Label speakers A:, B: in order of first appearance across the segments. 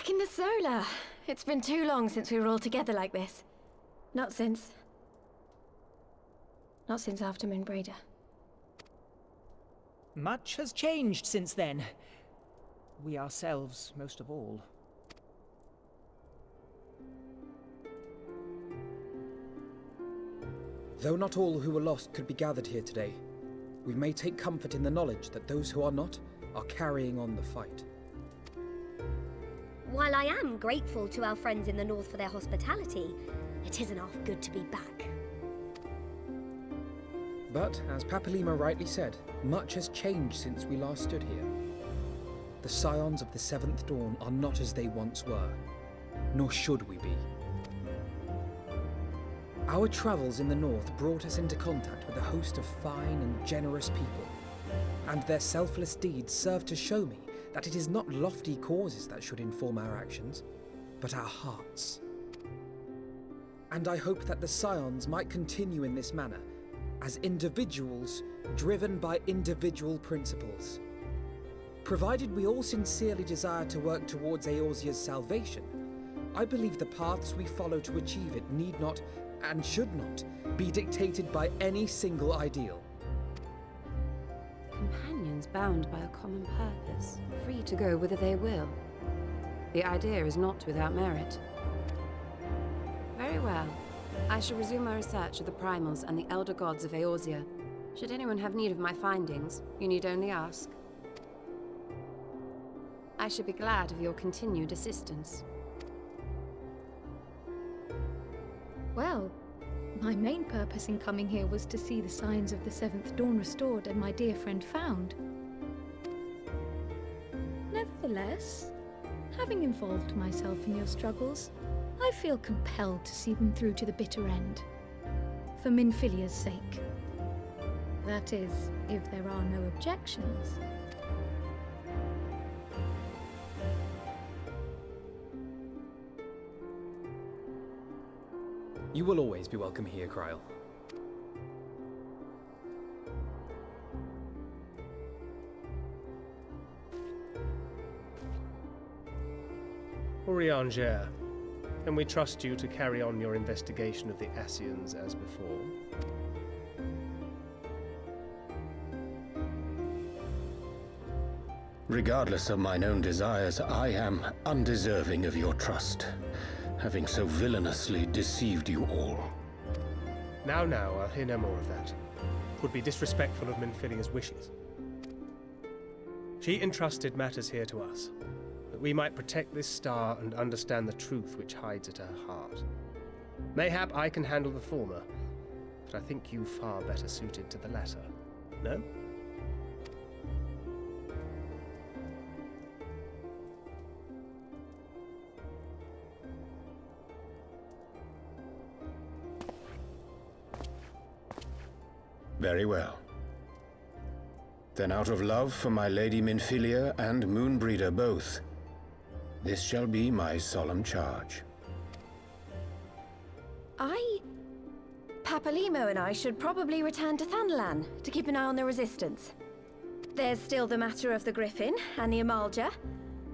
A: Back in the Solar. It's been too long since we were all together like this. Not since after Moonbreeder.
B: Much has changed since then. We ourselves, most of all.
C: Though not all who were lost could be gathered here today, we may take comfort in the knowledge that those who are not are carrying on the fight.
D: While I am grateful to our friends in the north for their hospitality, it isn't half good to be back.
C: But, as Papalima rightly said, much has changed since we last stood here. The Scions of the Seventh Dawn are not as they once were, nor should we be. Our travels in the north brought us into contact with a host of fine and generous people, and their selfless deeds serve to show me that it is not lofty causes that should inform our actions, but our hearts. And I hope that the Scions might continue in this manner, as individuals driven by individual principles. Provided we all sincerely desire to work towards Eorzea's salvation, I believe the paths we follow to achieve it need not, and should not, be dictated by any single ideal.
E: Companions bound by a common purpose, free to go whither they will. The idea is not without merit. Very well. I shall resume my research of the primals and the elder gods of Eorzea. Should anyone have need of my findings, you need only ask. I should be glad of your continued assistance.
F: Well, my main purpose in coming here was to see the signs of the Seventh Dawn restored and my dear friend found. Nevertheless, having involved myself in your struggles, I feel compelled to see them through to the bitter end. For Minfilia's sake. That is, if there are no objections.
C: You will always be welcome here, Kryl.
G: Urianger, can we trust you to carry on your investigation of the Ascians as before?
H: Regardless of mine own desires, I am undeserving of your trust, having so villainously deceived you all.
G: Now, I'll hear no more of that. Would be disrespectful of Minfilia's wishes. She entrusted matters here to us, that we might protect this star and understand the truth which hides at her heart. Mayhap I can handle the former, but I think you far better suited to the latter. No?
H: Very well. Then out of love for my Lady Minfilia and Moonbreeder both, this shall be my solemn charge.
A: Papalimo and I should probably return to Thanalan to keep an eye on the Resistance. There's still the matter of the Griffin and the Amalja,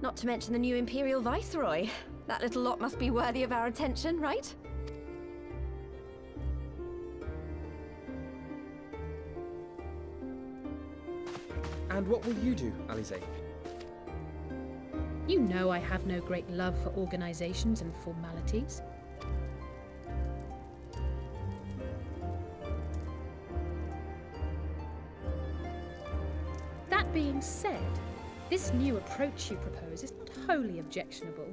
A: not to mention the new Imperial Viceroy. That little lot must be worthy of our attention, right?
C: And what will you do, Alize?
I: You know I have no great love for organizations and formalities. That being said, this new approach you propose is not wholly objectionable,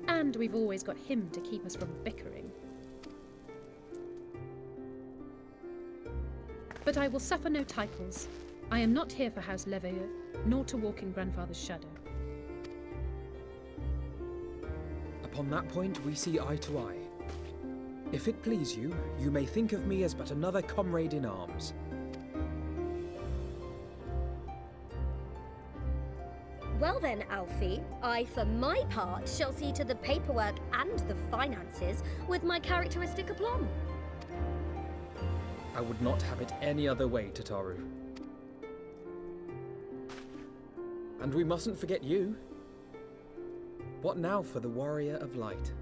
I: and we've always got him to keep us from bickering. But I will suffer no titles. I am not here for House Leveilleur, nor to walk in Grandfather's shadow.
C: Upon that point, we see eye to eye. If it please you, you may think of me as but another comrade in arms.
D: Well then, Alfie, I for my part shall see to the paperwork and the finances with my characteristic aplomb.
C: I would not have it any other way, Tataru. And we mustn't forget you. What now for the Warrior of Light?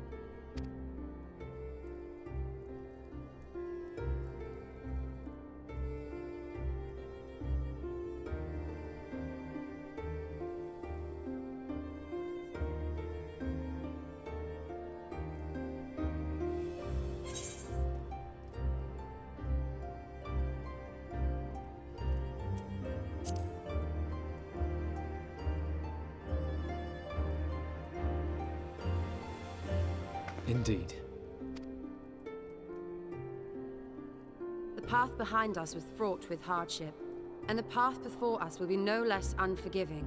C: Indeed.
E: The path behind us was fraught with hardship, and the path before us will be no less unforgiving.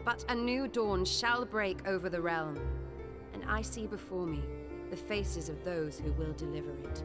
E: But a new dawn shall break over the realm, and I see before me the faces of those who will deliver it.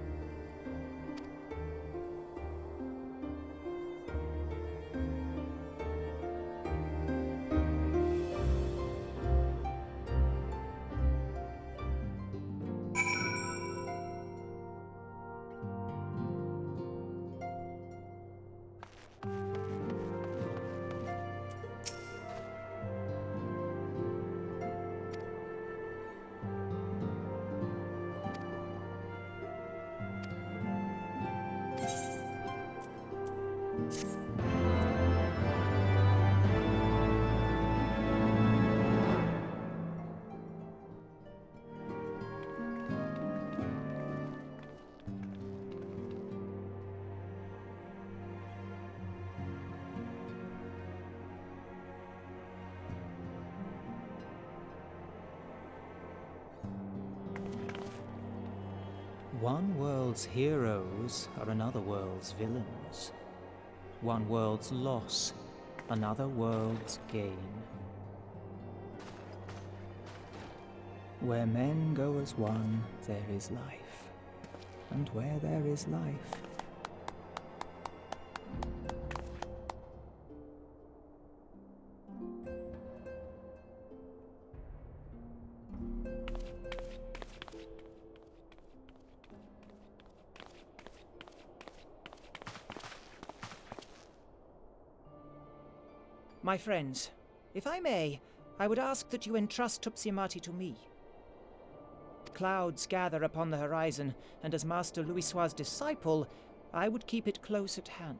B: One world's heroes are another world's villains. One world's loss, another world's gain. Where men go as one, there is life. And where there is life, my friends, if I may, I would ask that you entrust Tupsimati to me. Clouds gather upon the horizon, and as Master Louisoix's disciple, I would keep it close at hand.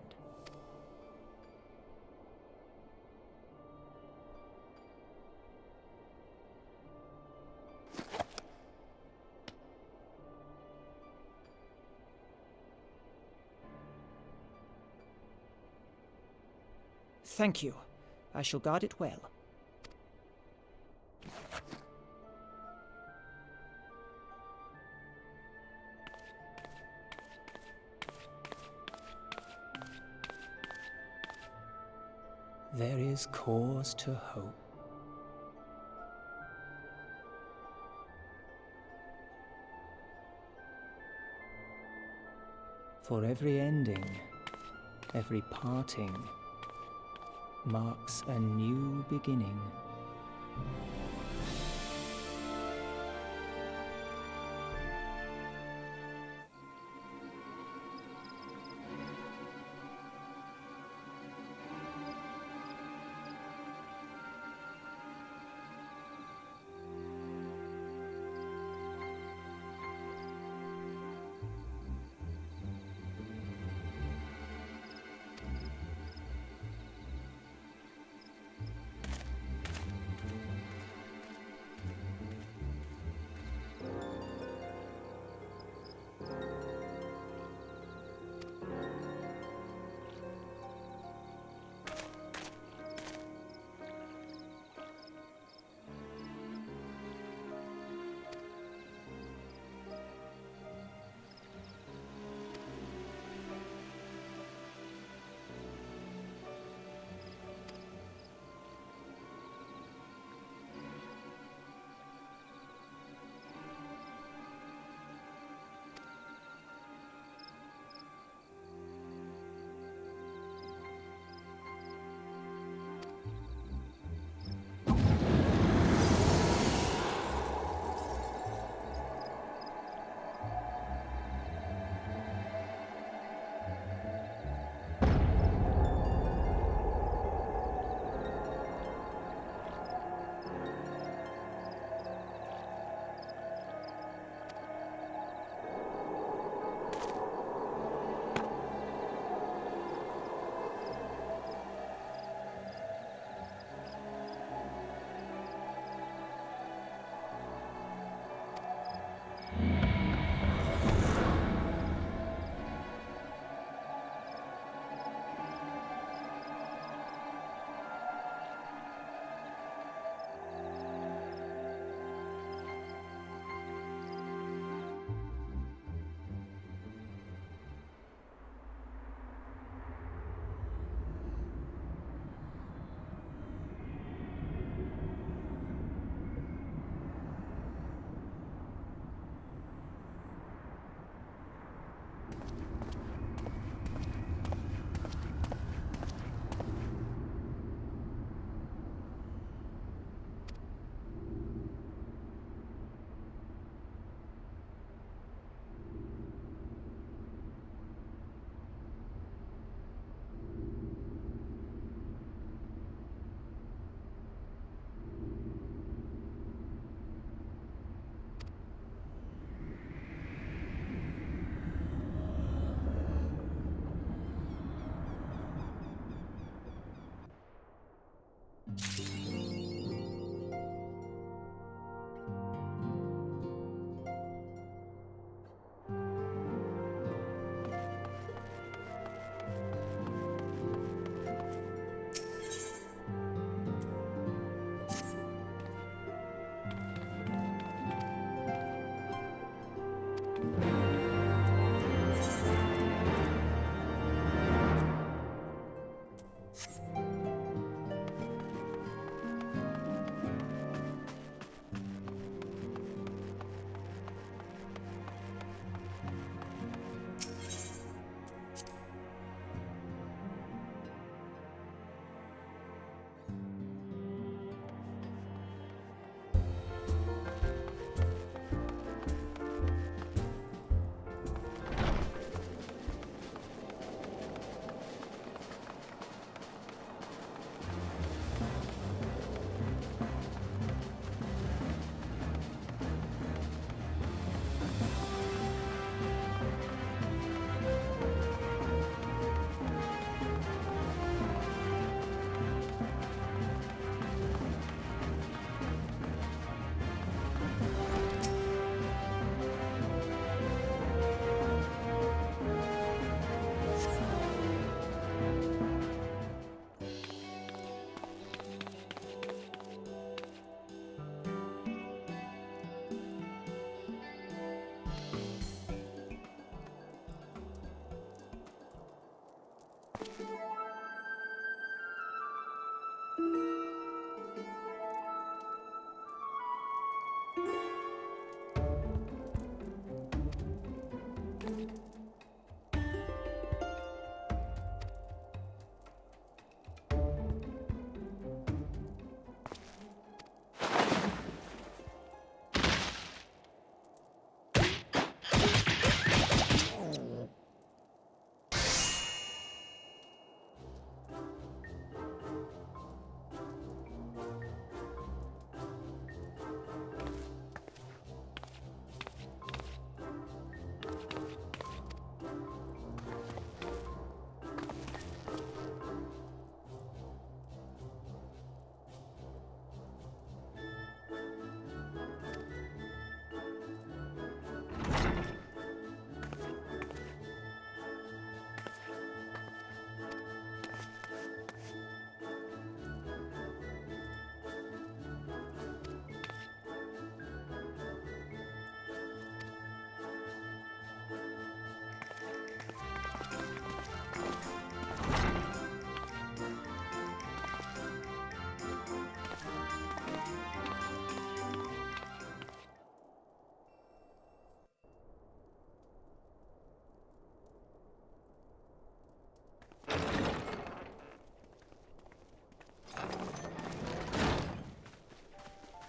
B: Thank you. I shall guard it well. There is cause to hope. For every ending, every parting, marks a new beginning.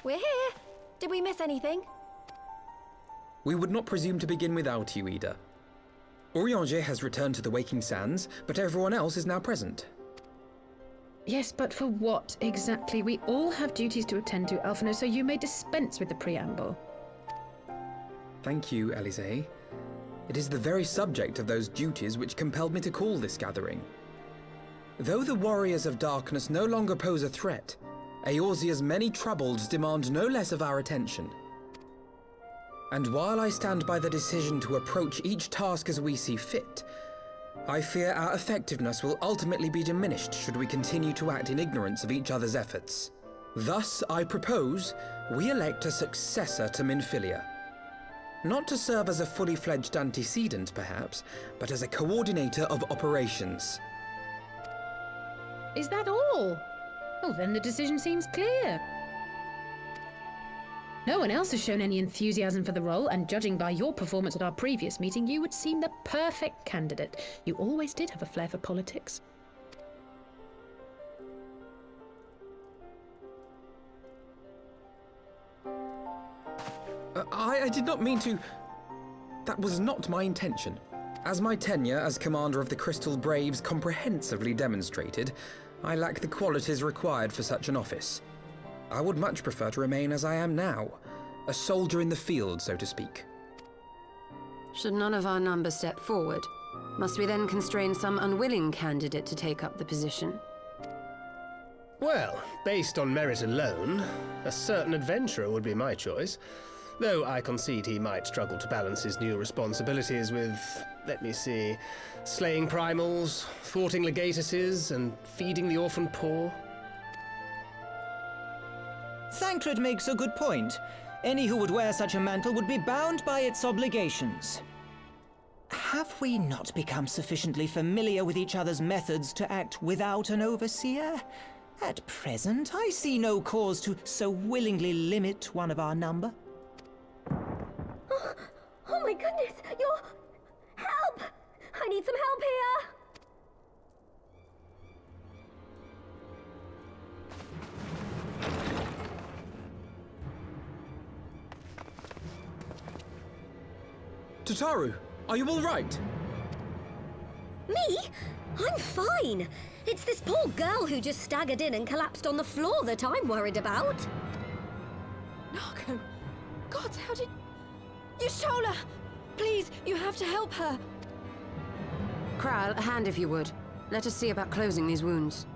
A: We're here! Did we miss anything?
C: We would not presume to begin without you, Ida. Urianger has returned to the Waking Sands, but everyone else is now present.
I: Yes, but for what exactly? We all have duties to attend to, Alphino, so you may dispense with the preamble.
C: Thank you, Elise. It is the very subject of those duties which compelled me to call this gathering. Though the Warriors of Darkness no longer pose a threat, Eorzea's many troubles demand no less of our attention. And while I stand by the decision to approach each task as we see fit, I fear our effectiveness will ultimately be diminished should we continue to act in ignorance of each other's efforts. Thus, I propose we elect a successor to Minfilia. Not to serve as a fully fledged antecedent, perhaps, but as a coordinator of operations.
I: Is that all? Oh, then the decision seems clear. No one else has shown any enthusiasm for the role, and judging by your performance at our previous meeting, you would seem the perfect candidate. You always did have a flair for politics.
C: I did not mean to... That was not my intention. As my tenure as commander of the Crystal Braves comprehensively demonstrated, I lack the qualities required for such an office. I would much prefer to remain as I am now, a soldier in the field, so to speak.
E: Should none of our number step forward, must we then constrain some unwilling candidate to take up the position?
G: Well, based on merit alone, a certain adventurer would be my choice. Though I concede he might struggle to balance his new responsibilities with, let me see, slaying primals, thwarting legatuses, and feeding the orphan poor.
B: Thancred makes a good point. Any who would wear such a mantle would be bound by its obligations. Have we not become sufficiently familiar with each other's methods to act without an overseer? At present, I see no cause to so willingly limit one of our number.
D: Oh my goodness, you're... Help! I need some help here!
C: Tataru, are you all right?
D: Me? I'm fine. It's this poor girl who just staggered in and collapsed on the floor that I'm worried about.
A: Narco! God, how did... Yashola! Please, you have to help her.
E: Kral, a hand if you would. Let us see about closing these wounds.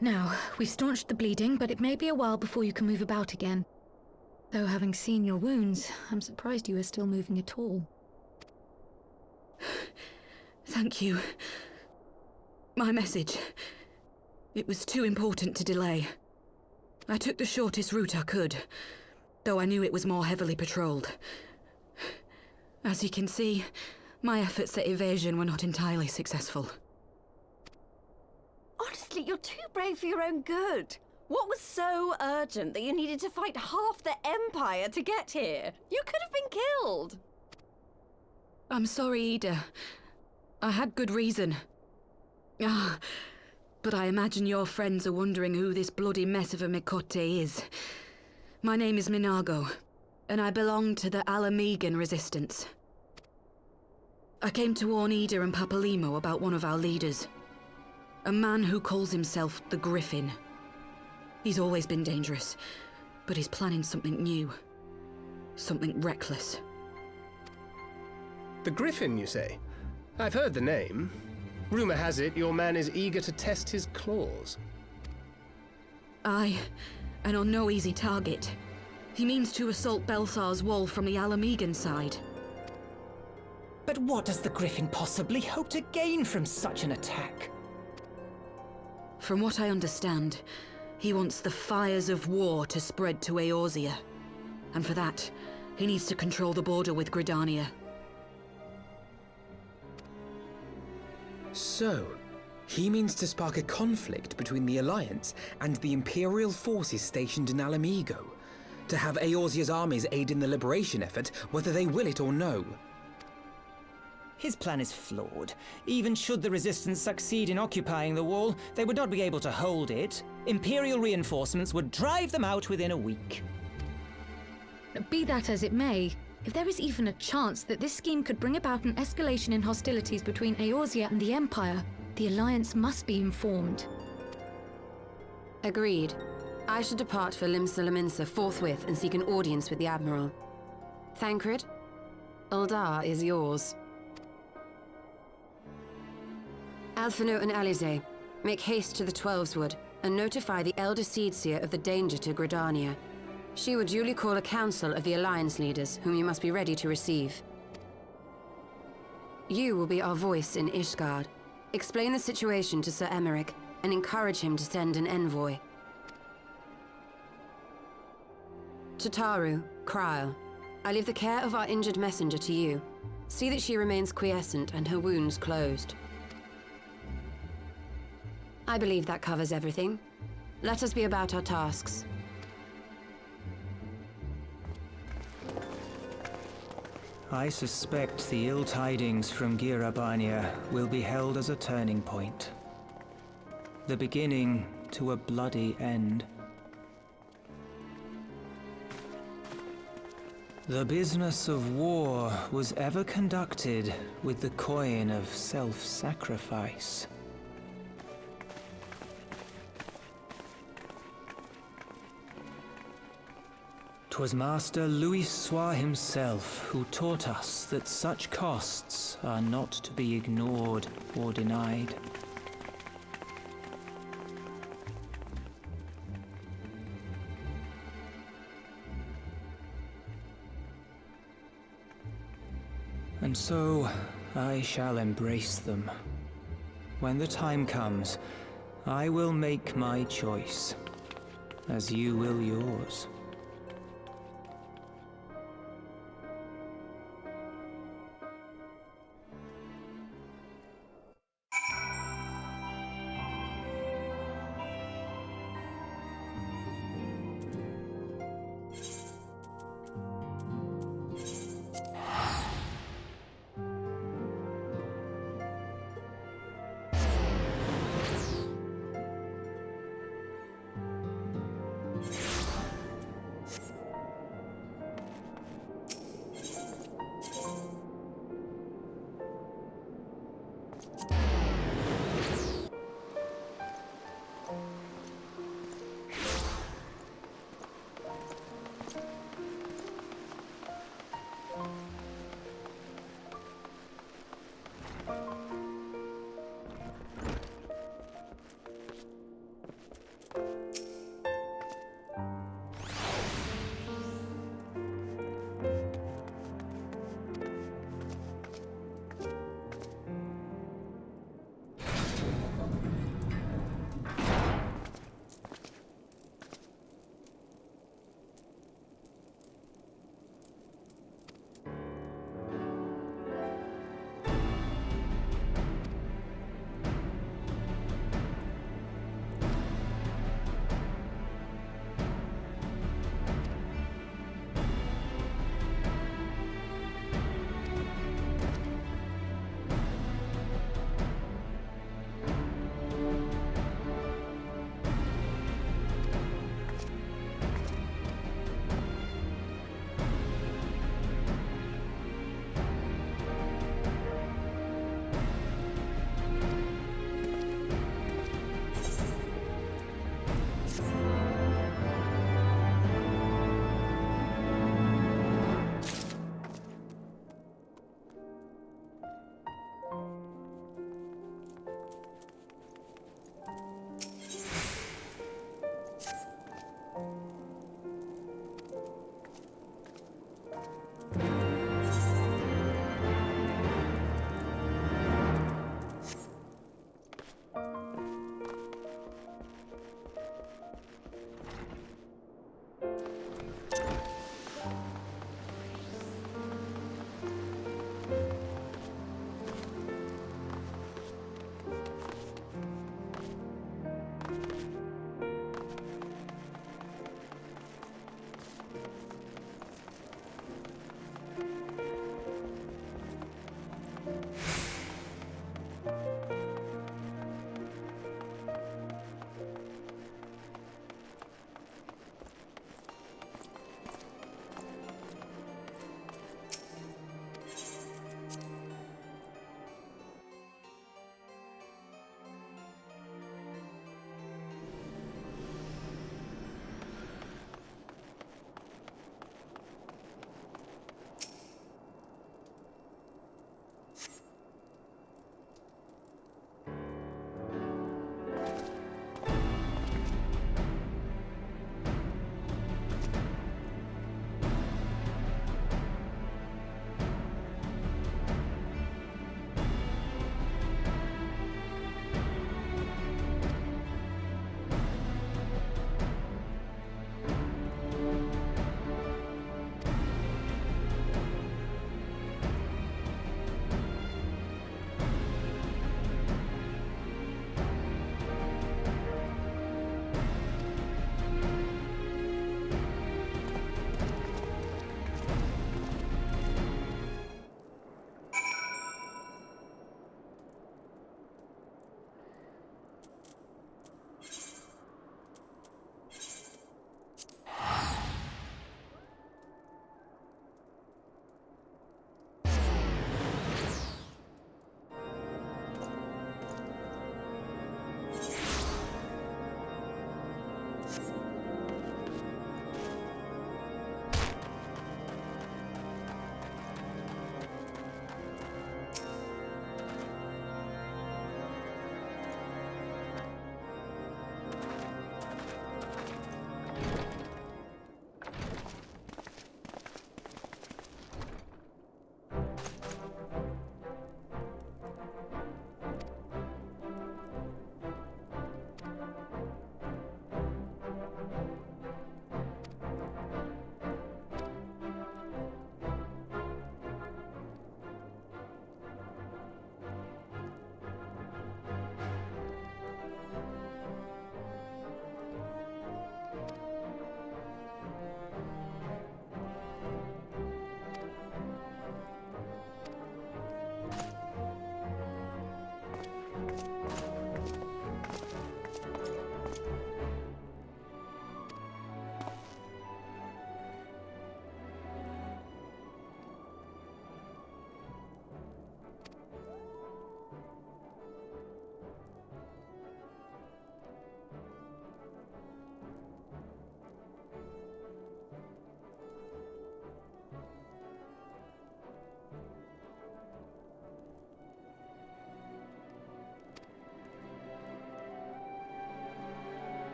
F: Now, we've staunched the bleeding, but it may be a while before you can move about again. Though having seen your wounds, I'm surprised you are still moving at all.
J: Thank you. My message. It was too important to delay. I took the shortest route I could, though I knew it was more heavily patrolled. As you can see, my efforts at evasion were not entirely successful.
A: Honestly, you're too brave for your own good. What was so urgent that you needed to fight half the Empire to get here? You could have been killed.
J: I'm sorry, Ida. I had good reason. But I imagine your friends are wondering who this bloody mess of a Mikote is. My name is Minago, and I belong to the Alamegan Resistance. I came to warn Ida and Papalimo about one of our leaders. A man who calls himself the Griffin. He's always been dangerous, but he's planning something new. Something reckless.
G: The Griffin, you say? I've heard the name. Rumor has it your man is eager to test his claws.
J: Aye, and on no easy target. He means to assault Belsar's wall from the Alamegan side.
B: But what does the Griffin possibly hope to gain from such an attack?
J: From what I understand, he wants the fires of war to spread to Eorzea. And for that, he needs to control the border with Gridania.
C: So, he means to spark a conflict between the Alliance and the Imperial forces stationed in Alamigo, to have Eorzea's armies aid in the liberation effort, whether they will it or no.
B: His plan is flawed. Even should the Resistance succeed in occupying the wall, they would not be able to hold it. Imperial reinforcements would drive them out within a week.
F: Be that as it may, if there is even a chance that this scheme could bring about an escalation in hostilities between Eorzea and the Empire, the Alliance must be informed.
E: Agreed. I should depart for Limsa forthwith and seek an audience with the Admiral. Thancred, Uldar is yours. Alphino and Alize, make haste to the Twelveswood and notify the Elder Seedseer of the danger to Gridania. She will duly call a council of the Alliance leaders, whom you must be ready to receive. You will be our voice in Ishgard. Explain the situation to Sir Emmerich and encourage him to send an envoy. Tataru, Krile, I leave the care of our injured messenger to you. See that she remains quiescent and her wounds closed. I believe that covers everything. Let us be about our tasks.
B: I suspect the ill tidings from Girabania will be held as a turning point. The beginning to a bloody end. The business of war was ever conducted with the coin of self-sacrifice. 'Twas Master Louis himself who taught us that such costs are not to be ignored or denied. And so, I shall embrace them. When the time comes, I will make my choice, as you will yours.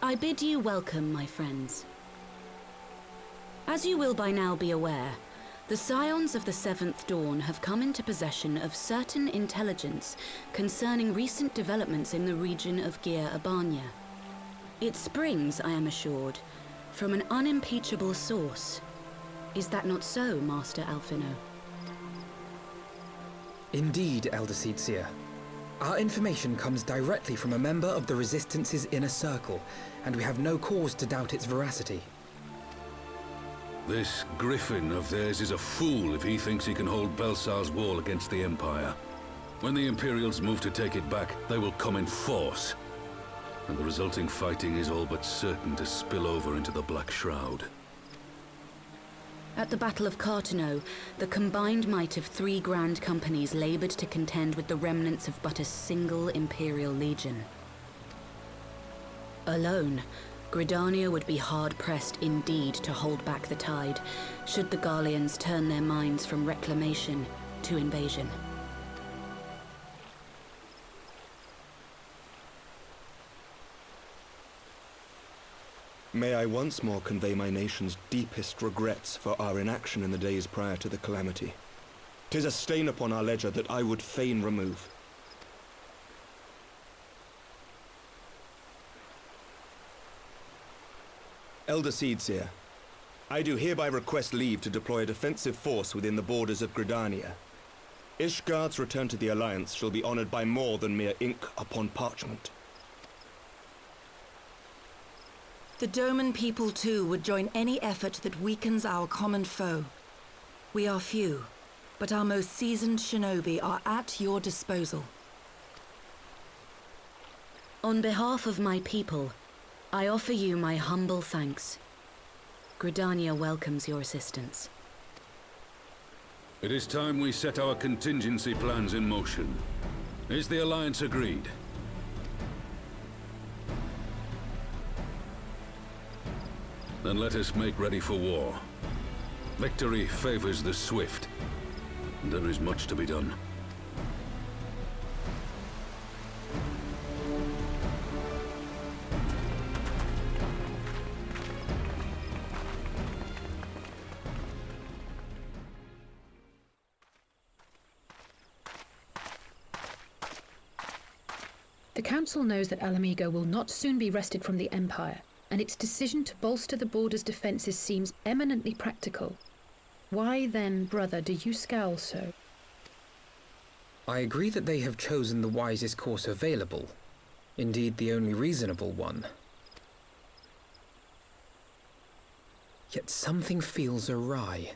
J: I bid you welcome, my friends. As you will by now be aware, the Scions of the Seventh Dawn have come into possession of certain intelligence concerning recent developments in the region of Gyr Abania. It springs, I am assured, from an unimpeachable source. Is that not so, Master Alphino?
C: Indeed, Elder Seer. Our information comes directly from a member of the Resistance's inner circle, and we have no cause to doubt its veracity.
K: This griffin of theirs is a fool if he thinks he can hold Belsar's wall against the Empire. When the Imperials move to take it back, they will come in force. And the resulting fighting is all but certain to spill over into the Black Shroud.
J: At the Battle of Cartano, the combined might of 3 grand companies labored to contend with the remnants of but a single Imperial legion. Alone, Gridania would be hard-pressed indeed to hold back the tide, should the Garleans turn their minds from reclamation to invasion.
L: May I once more convey my nation's deepest regrets for our inaction in the days prior to the calamity. 'Tis a stain upon our ledger that I would fain remove. Elder Seedseer, I do hereby request leave to deploy a defensive force within the borders of Gridania. Ishgard's return to the Alliance shall be honored by more than mere ink upon parchment.
M: The Doman people too would join any effort that weakens our common foe. We are few, but our most seasoned shinobi are at your disposal.
J: On behalf of my people, I offer you my humble thanks. Gridania welcomes your assistance.
K: It is time we set our contingency plans in motion. Is the Alliance agreed? Then let us make ready for war. Victory favors the swift, and there is much to be done.
I: The Council knows that Alamigo will not soon be wrested from the Empire, and its decision to bolster the border's defences seems eminently practical. Why then, brother, do you scowl so?
C: I agree that they have chosen the wisest course available. Indeed, the only reasonable one. Yet something feels awry.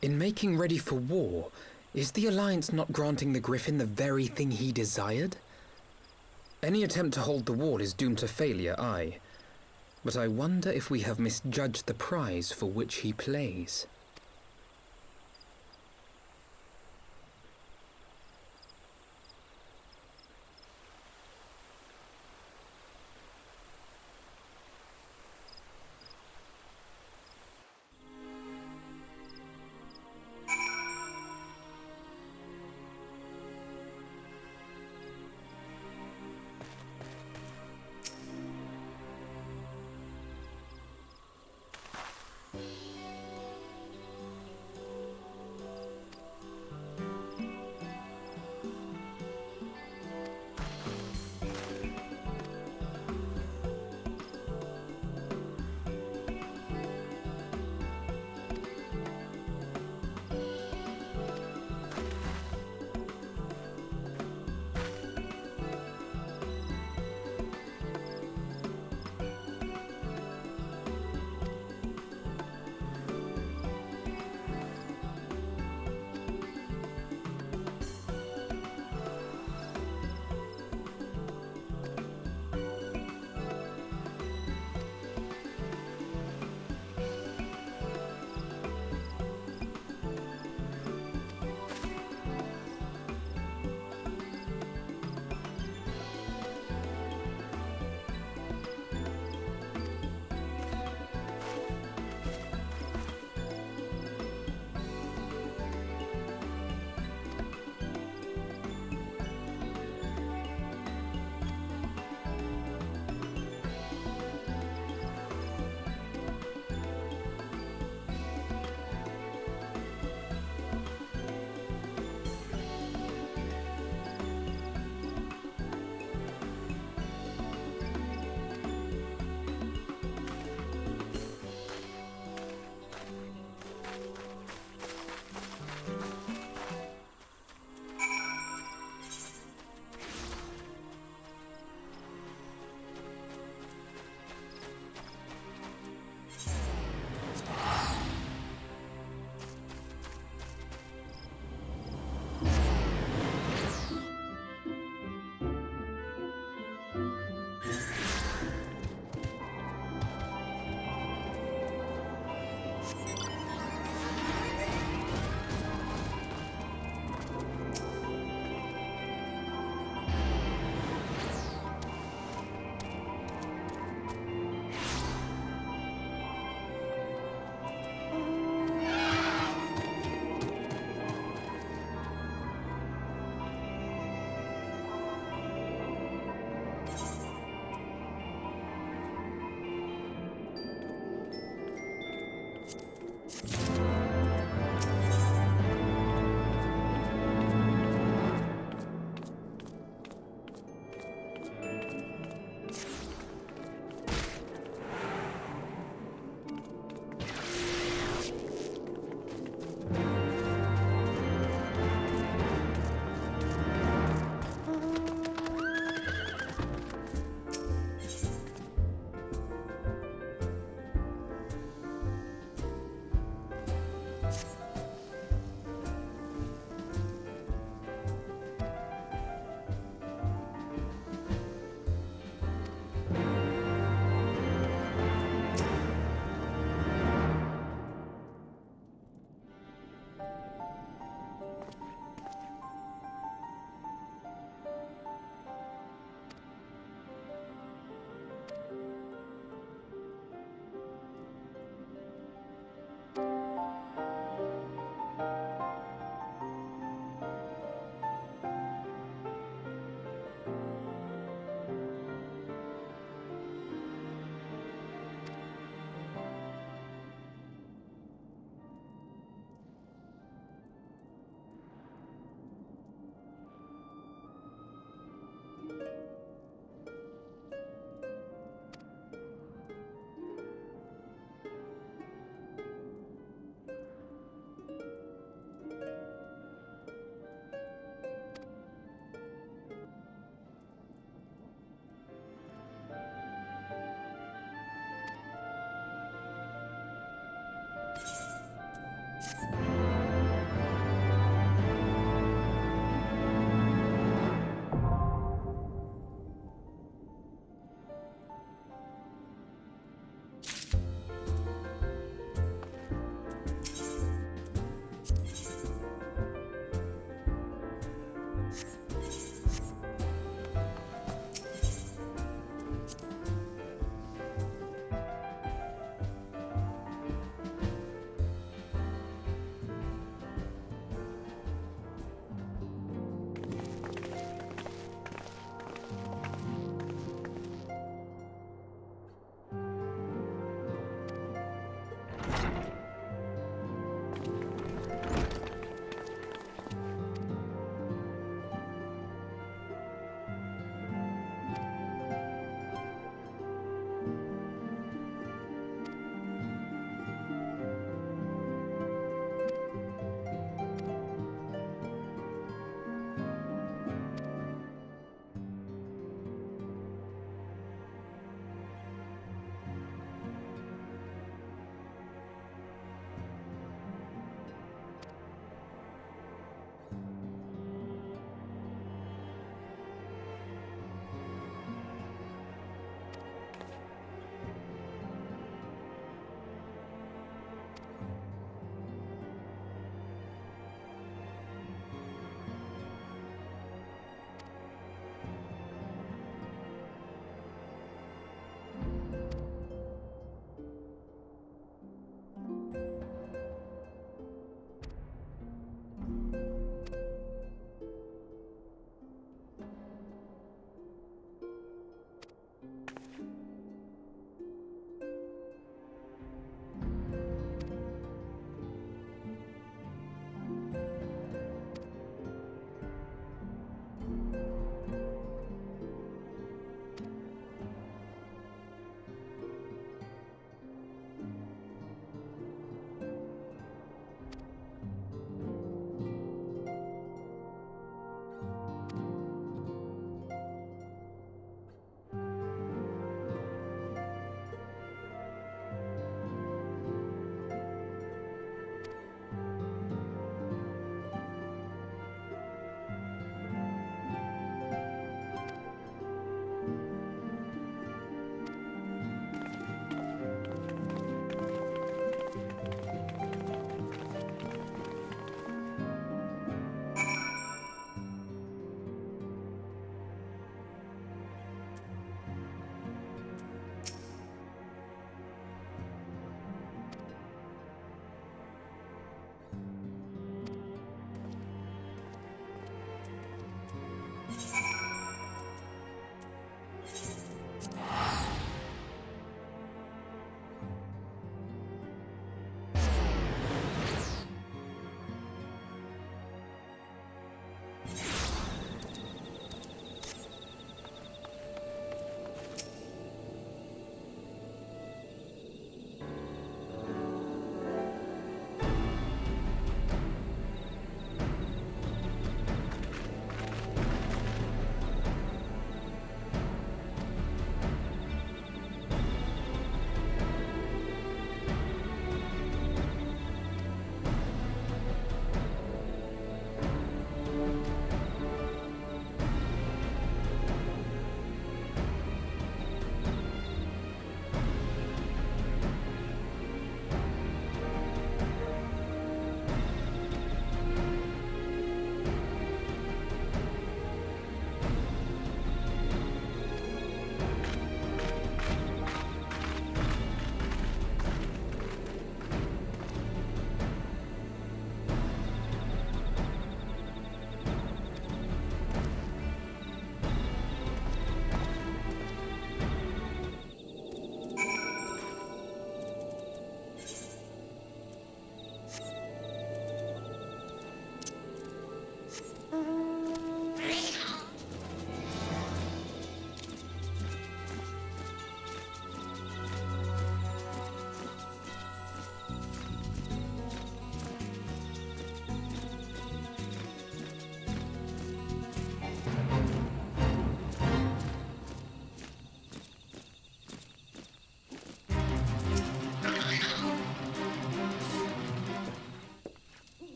C: In making ready for war, is the Alliance not granting the Griffin the very thing he desired? Any attempt to hold the wall is doomed to failure, aye. But I wonder if we have misjudged the prize for which he plays.